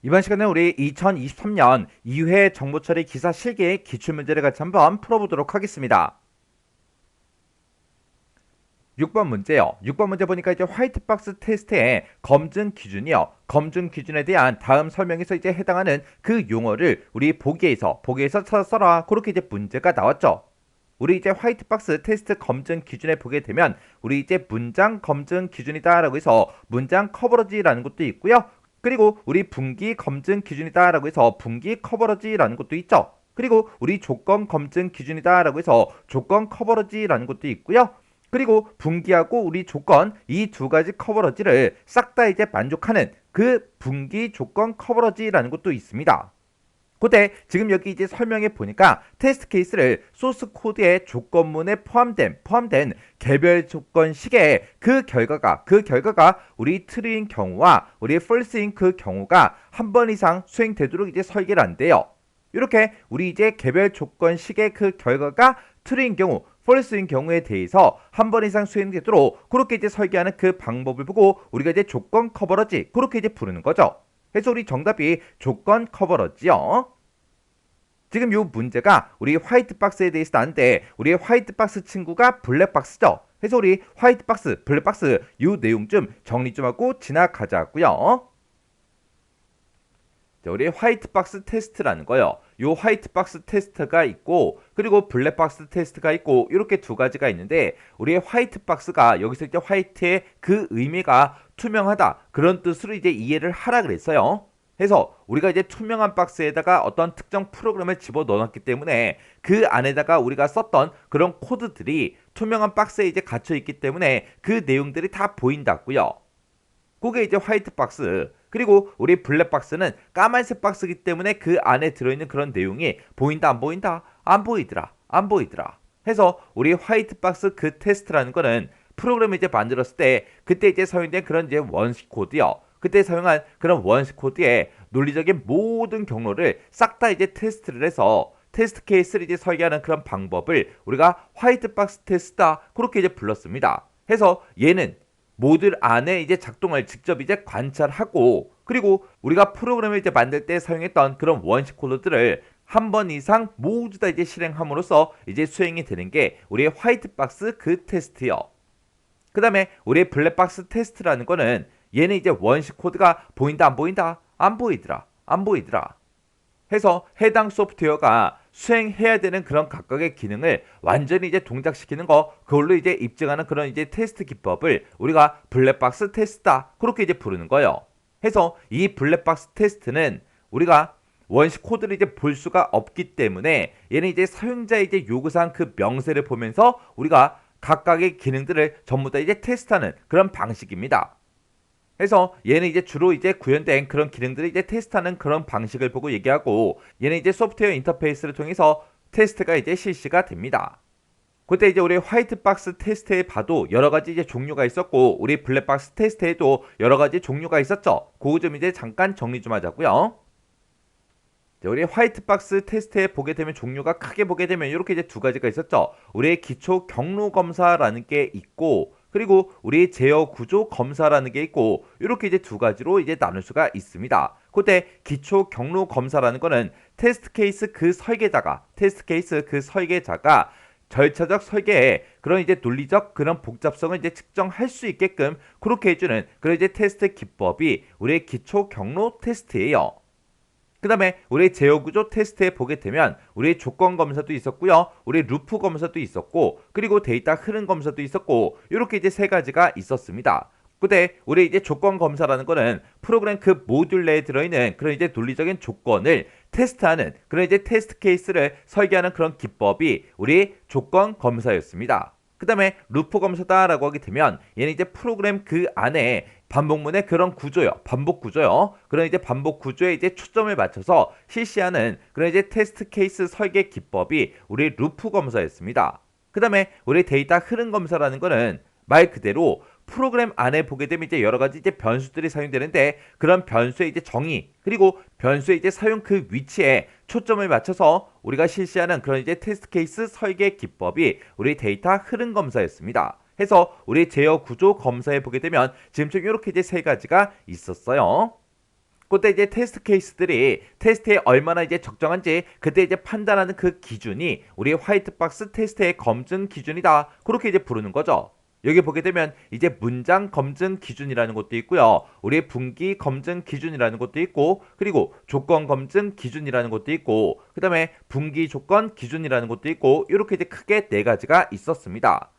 이번 시간에 우리 2023년 2회 정보처리 기사 실기의 기출문제를 같이 한번 풀어보도록 하겠습니다. 6번 문제요. 6번 문제 보니까 이제 화이트박스 테스트의 검증 기준이요. 검증 기준에 대한 다음 설명에서 이제 해당하는 그 용어를 우리 보기에서 찾아 써라. 그렇게 이제 문제가 나왔죠. 우리 이제 화이트박스 테스트 검증 기준에 보게 되면 우리 이제 문장 검증 기준이다라고 해서 문장 커버러지라는 것도 있고요. 그리고 우리 분기 검증 기준이다라고 해서 분기 커버러지라는 것도 있죠. 그리고 우리 조건 검증 기준이다라고 해서 조건 커버러지라는 것도 있고요. 그리고 분기하고 우리 조건 이 두 가지 커버러지를 싹 다 이제 만족하는 그 분기 조건 커버러지라는 것도 있습니다. 그때 지금 여기 이제 설명해 보니까 테스트 케이스를 소스 코드의 조건문에 포함된 개별 조건식의 그 결과가 우리 true인 경우와 우리 false인 그 경우가 한 번 이상 수행되도록 이제 설계를 한대요. 이렇게 우리 이제 개별 조건식의 그 결과가 true인 경우 false인 경우에 대해서 한 번 이상 수행되도록 그렇게 이제 설계하는 그 방법을 보고 우리가 이제 조건 커버러지 그렇게 이제 부르는 거죠. 그래서 우리 정답이 조건 커버러지요. 지금 이 문제가 우리 화이트박스에 대해서 나는데 우리 화이트박스 친구가 블랙박스죠. 그래서 우리 화이트박스, 블랙박스 이 내용 좀 정리 좀 하고 지나가자고요. 우리 화이트박스 테스트라는 거요. 요 화이트박스 테스트가 있고 그리고 블랙박스 테스트가 있고 이렇게 두 가지가 있는데 우리 화이트박스가 여기서 이제 화이트의 그 의미가 투명하다 그런 뜻으로 이제 이해를 하라 그랬어요. 그래서 우리가 이제 투명한 박스에다가 어떤 특정 프로그램을 집어넣었기 때문에 그 안에다가 우리가 썼던 그런 코드들이 투명한 박스에 이제 갇혀 있기 때문에 그 내용들이 다 보인다고요. 그게 이제 화이트 박스. 그리고 우리 블랙 박스는 까만색 박스이기 때문에 그 안에 들어있는 그런 내용이 보인다 안 보인다? 안 보이더라. 해서 우리 화이트 박스 그 테스트라는 거는 프로그램을 이제 만들었을 때 그때 이제 사용된 그런 이제 원시 코드요. 그때 사용한 그런 원시 코드의 논리적인 모든 경로를 싹 다 이제 테스트를 해서 테스트 케이스를 이제 설계하는 그런 방법을 우리가 화이트 박스 테스트다 그렇게 이제 불렀습니다. 해서 얘는 모듈 안에 이제 작동을 직접 이제 관찰하고 그리고 우리가 프로그램을 이제 만들 때 사용했던 그런 원시 코드들을 한 번 이상 모두 다 이제 실행함으로써 이제 수행이 되는 게 우리의 화이트 박스 그 테스트요. 그 다음에 우리의 블랙 박스 테스트라는 거는 얘는 이제 원시 코드가 보인다 안 보인다? 안 보이더라. 해서 해당 소프트웨어가 수행해야 되는 그런 각각의 기능을 완전히 이제 동작시키는 거 그걸로 이제 입증하는 그런 이제 테스트 기법을 우리가 블랙박스 테스트다 그렇게 이제 부르는 거예요. 해서 이 블랙박스 테스트는 우리가 원시 코드를 이제 볼 수가 없기 때문에 얘는 이제 사용자의 이제 요구사항 그 명세를 보면서 우리가 각각의 기능들을 전부 다 이제 테스트하는 그런 방식입니다. 그래서 얘는 이제 주로 이제 구현된 그런 기능들을 이제 테스트하는 그런 방식을 보고 얘기하고 얘는 이제 소프트웨어 인터페이스를 통해서 테스트가 이제 실시가 됩니다. 그때 이제 우리 화이트 박스 테스트에 봐도 여러 가지 이제 종류가 있었고 우리 블랙 박스 테스트에도 여러 가지 종류가 있었죠. 그거 좀 이제 잠깐 정리 좀 하자고요. 우리 화이트 박스 테스트에 보게 되면 종류가 크게 보게 되면 이렇게 이제 두 가지가 있었죠. 우리의 기초 경로 검사라는 게 있고 그리고 우리 제어 구조 검사라는 게 있고 이렇게 이제 두 가지로 이제 나눌 수가 있습니다. 그때 기초 경로 검사라는 거는 테스트 케이스 그 설계자가 절차적 설계에 그런 이제 논리적 그런 복잡성을 이제 측정할 수 있게끔 그렇게 해주는 그런 이제 테스트 기법이 우리의 기초 경로 테스트예요. 그 다음에 우리 제어구조 테스트에 보게 되면 우리 조건 검사도 있었고요. 우리 루프 검사도 있었고 그리고 데이터 흐름 검사도 있었고 이렇게 이제 세 가지가 있었습니다. 근데 우리 이제 조건 검사라는 거는 프로그램 그 모듈 내에 들어있는 그런 이제 논리적인 조건을 테스트하는 그런 이제 테스트 케이스를 설계하는 그런 기법이 우리 조건 검사였습니다. 그 다음에 루프 검사다라고 하게 되면 얘는 이제 프로그램 그 안에 반복문의 그런 구조요. 반복 구조요. 그런 이제 반복 구조에 이제 초점을 맞춰서 실시하는 그런 이제 테스트 케이스 설계 기법이 우리 루프 검사였습니다. 그 다음에 우리 데이터 흐름 검사라는 거는 말 그대로 프로그램 안에 보게 되면 이제 여러 가지 이제 변수들이 사용되는데 그런 변수의 이제 정의 그리고 변수의 이제 사용 그 위치에 초점을 맞춰서 우리가 실시하는 그런 이제 테스트 케이스 설계 기법이 우리 데이터 흐름 검사였습니다. 해서 우리 제어 구조 검사에 보게 되면 지금처럼 이렇게 이제 세 가지가 있었어요. 그때 이제 테스트 케이스들이 테스트에 얼마나 이제 적정한지 그때 이제 판단하는 그 기준이 우리 화이트박스 테스트의 검증 기준이다. 그렇게 이제 부르는 거죠. 여기 보게 되면 이제 문장 검증 기준이라는 것도 있고요. 우리 분기 검증 기준이라는 것도 있고, 그리고 조건 검증 기준이라는 것도 있고, 그 다음에 분기 조건 기준이라는 것도 있고, 이렇게 이제 크게 네 가지가 있었습니다.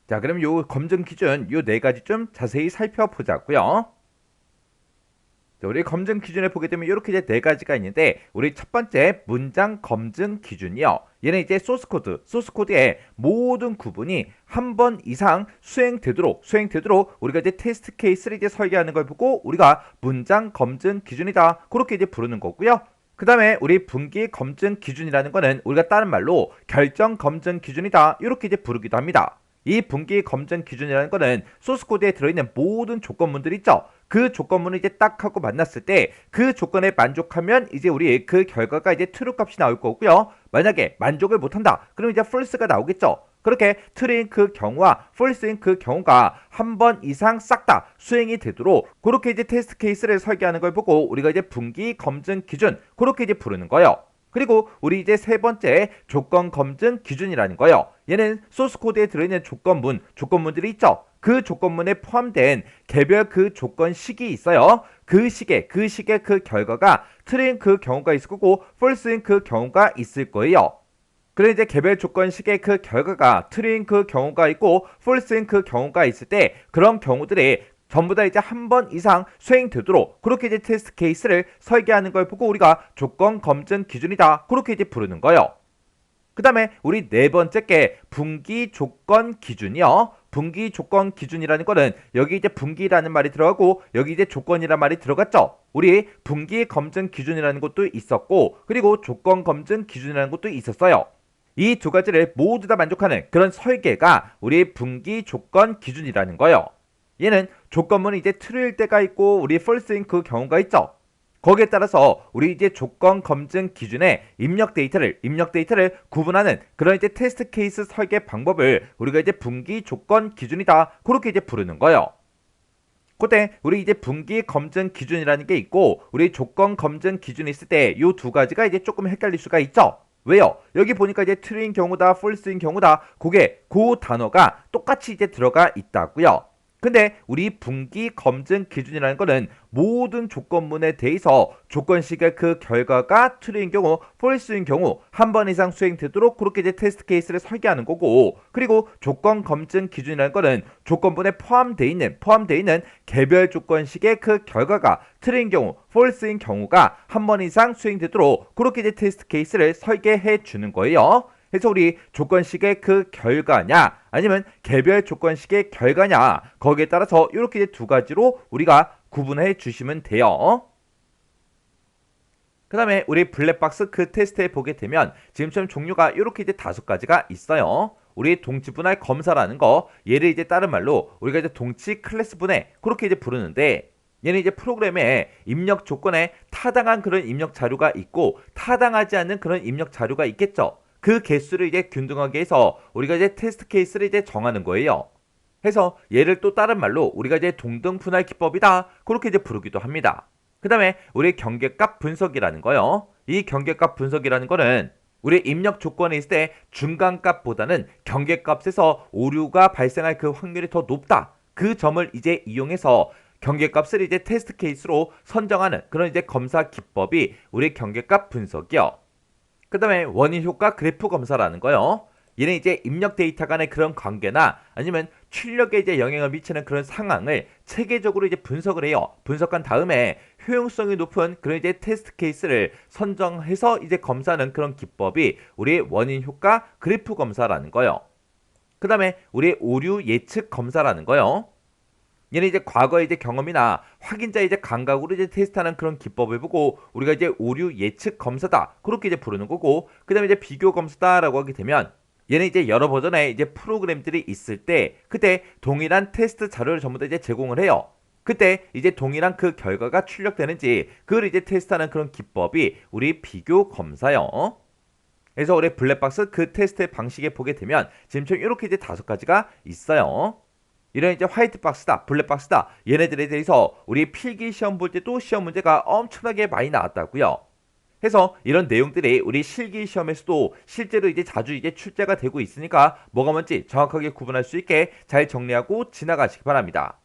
자, 그럼 요 검증 기준 요 네 가지 좀 자세히 살펴보자고요. 우리 검증 기준을 보게 되면 이렇게 이제 네 가지가 있는데, 우리 첫 번째 문장 검증 기준이요. 얘는 이제 소스 코드의 모든 구분이 한 번 이상 수행되도록 우리가 이제 테스트 케이스를 이제 설계하는 걸 보고 우리가 문장 검증 기준이다. 그렇게 이제 부르는 거고요. 그 다음에 우리 분기 검증 기준이라는 거는 우리가 다른 말로 결정 검증 기준이다. 이렇게 이제 부르기도 합니다. 이 분기 검증 기준이라는 거는 소스 코드에 들어있는 모든 조건문들 있죠. 그 조건문을 이제 딱 하고 만났을 때 그 조건에 만족하면 이제 우리 그 결과가 이제 true 값이 나올 거고요. 만약에 만족을 못한다. 그럼 이제 false가 나오겠죠. 그렇게 true인 그 경우와 false인 그 경우가 한 번 이상 싹 다 수행이 되도록 그렇게 이제 테스트 케이스를 설계하는 걸 보고 우리가 이제 분기 검증 기준 그렇게 이제 부르는 거예요. 그리고 우리 이제 세 번째 조건 검증 기준이라는 거예요. 얘는 소스 코드에 들어있는 조건문들이 있죠. 그 조건문에 포함된 개별 그 조건식이 있어요. 그 식의 그 결과가 true인 그 경우가 있을 거고 false인 그 경우가 있을 거예요. 그래 이제 개별 조건식의 그 결과가 true인 그 경우가 있고 false인 그 경우가 있을 때 그런 경우들이 전부 다 이제 한 번 이상 수행되도록 그렇게 이제 테스트 케이스를 설계하는 걸 보고 우리가 조건 검증 기준이다. 그렇게 이제 부르는 거예요. 그 다음에 우리 네 번째 게 분기 조건 기준이요. 분기 조건 기준이라는 거는 여기 이제 분기라는 말이 들어가고 여기 이제 조건이라는 말이 들어갔죠. 우리 분기 검증 기준이라는 것도 있었고 그리고 조건 검증 기준이라는 것도 있었어요. 이 두 가지를 모두 다 만족하는 그런 설계가 우리 분기 조건 기준이라는 거예요. 얘는 조건문이 이제 true일 때가 있고 우리 false인 그 경우가 있죠. 거기에 따라서 우리 이제 조건 검증 기준에 입력 데이터를 구분하는 그런 이제 테스트 케이스 설계 방법을 우리가 이제 분기 조건 기준이다. 그렇게 이제 부르는 거예요. 그때 우리 이제 분기 검증 기준이라는 게 있고 우리 조건 검증 기준이 있을 때 이 두 가지가 이제 조금 헷갈릴 수가 있죠. 왜요? 여기 보니까 이제 true인 경우다, false인 경우다. 그게 그 단어가 똑같이 이제 들어가 있다고요. 근데 우리 분기 검증 기준이라는 거는 모든 조건문에 대해서 조건식의 그 결과가 true인 경우, false인 경우 한 번 이상 수행되도록 그렇게 이제 테스트 케이스를 설계하는 거고 그리고 조건 검증 기준이라는 거는 조건문에 포함되어 있는 개별 조건식의 그 결과가 true인 경우, false인 경우가 한 번 이상 수행되도록 그렇게 이제 테스트 케이스를 설계해 주는 거예요. 그래서 우리 조건식의 그 결과냐 아니면 개별 조건식의 결과냐 거기에 따라서 이렇게 두 가지로 우리가 구분해 주시면 돼요. 그 다음에 우리 블랙박스 그 테스트에 보게 되면 지금처럼 종류가 이렇게 이제 5가지가 있어요. 우리 동치 분할 검사라는 거 얘를 이제 다른 말로 우리가 이제 동치 클래스 분해 그렇게 이제 부르는데 얘는 이제 프로그램에 입력 조건에 타당한 그런 입력 자료가 있고 타당하지 않는 그런 입력 자료가 있겠죠. 그 개수를 이제 균등하게 해서 우리가 이제 테스트 케이스를 이제 정하는 거예요. 해서 얘를 또 다른 말로 우리가 이제 동등 분할 기법이다. 그렇게 이제 부르기도 합니다. 그 다음에 우리 경계값 분석이라는 거요. 이 경계값 분석이라는 거는 우리 입력 조건에 있을 때 중간값보다는 경계값에서 오류가 발생할 그 확률이 더 높다. 그 점을 이제 이용해서 경계값을 이제 테스트 케이스로 선정하는 그런 이제 검사 기법이 우리 경계값 분석이요. 그 다음에 원인 효과 그래프 검사라는 거요. 얘는 이제 입력 데이터 간의 그런 관계나 아니면 출력에 이제 영향을 미치는 그런 상황을 체계적으로 이제 분석을 해요. 분석한 다음에 효용성이 높은 그런 이제 테스트 케이스를 선정해서 이제 검사하는 그런 기법이 우리 원인 효과 그래프 검사라는 거요. 그 다음에 우리 오류 예측 검사라는 거요. 얘는 이제 과거의 이제 경험이나 확인자 이제 감각으로 이제 테스트하는 그런 기법을 보고 우리가 이제 오류 예측 검사다 그렇게 이제 부르는 거고 그다음에 이제 비교 검사다라고 하게 되면 얘는 이제 여러 버전의 이제 프로그램들이 있을 때 그때 동일한 테스트 자료를 전부 다 이제 제공을 해요. 그때 이제 동일한 그 결과가 출력되는지 그걸 이제 테스트하는 그런 기법이 우리 비교 검사요. 그래서 우리 블랙박스 그 테스트 방식에 보게 되면 지금처럼 이렇게 이제 5가지가 있어요. 이런 이제 화이트 박스다, 블랙 박스다 얘네들에 대해서 우리 필기 시험 볼 때도 시험 문제가 엄청나게 많이 나왔다고요. 해서 이런 내용들이 우리 실기 시험에서도 실제로 이제 자주 이제 출제가 되고 있으니까 뭐가 뭔지 정확하게 구분할 수 있게 잘 정리하고 지나가시기 바랍니다.